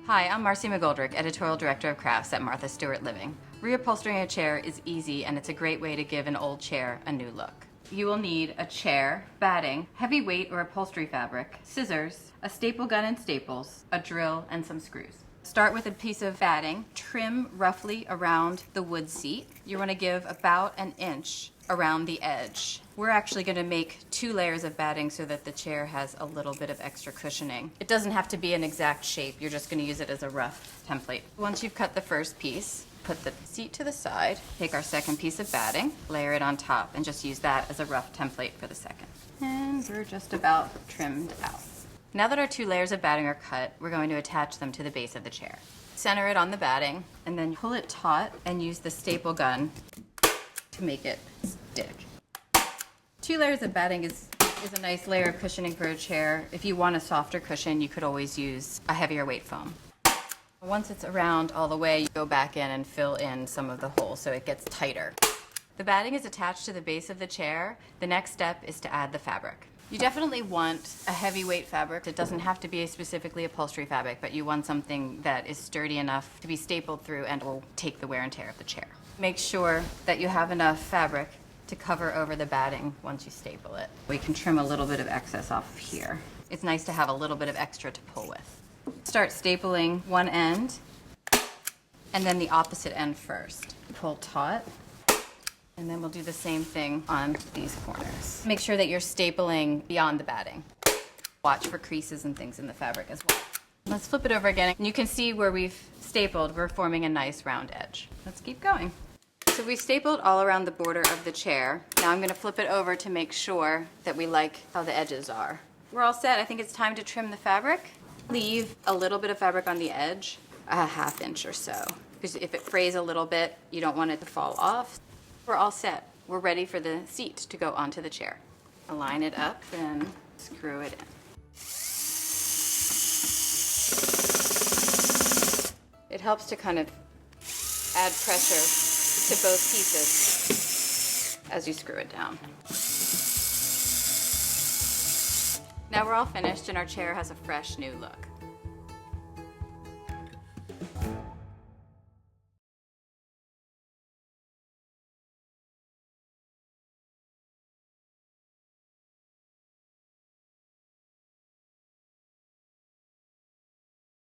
Hi, I'm Marcy McGoldrick, Editorial Director of Crafts at Martha Stewart Living. Reupholstering a chair is easy and it's a great way to give an old chair a new look. You will need a chair, batting, heavy weight or upholstery fabric, scissors, a staple gun and staples, a drill, and some screws. Start with a piece of batting, trim roughly around the wood seat. You want to give about an inch around the edge. We're actually going to make 2 layers of batting so that the chair has a little bit of extra cushioning. It doesn't have to be an exact shape, you're just going to use it as a rough template. Once you've cut the first piece, put the seat to the side, take our second piece of batting, layer it on top, and just use that as a rough template for the second. And we're just about trimmed out. Now that our 2 layers of batting are cut, we're going to attach them to the base of the chair. Center it on the batting, and then pull it taut and use the staple gun to make it stick. 2 layers of batting is a nice layer of cushioning for a chair. If you want a softer cushion, you could always use a heavier weight foam. Once it's around all the way, you go back in and fill in some of the holes so it gets tighter. The batting is attached to the base of the chair. The next step is to add the fabric. You definitely want a heavyweight fabric. It doesn't have to be a specifically upholstery fabric, but you want something that is sturdy enough to be stapled through and will take the wear and tear of the chair. Make sure that you have enough fabric to cover over the batting once you staple it. We can trim a little bit of excess off of here. It's nice to have a little bit of extra to pull with. Start stapling one end and then the opposite end first. Pull taut. And then we'll do the same thing on these corners. Make sure that you're stapling beyond the batting. Watch for creases and things in the fabric as well. Let's flip it over again. And you can see where we've stapled, we're forming a nice round edge. Let's keep going. So we stapled all around the border of the chair. Now I'm going to flip it over to make sure that we like how the edges are. We're all set. I think it's time to trim the fabric. Leave a little bit of fabric on the edge, a ½ inch or so. Because if it frays a little bit, you don't want it to fall off. We're all set. We're ready for the seat to go onto the chair. Align it up and screw it in. It helps to kind of add pressure to both pieces as you screw it down. Now we're all finished and our chair has a fresh new look.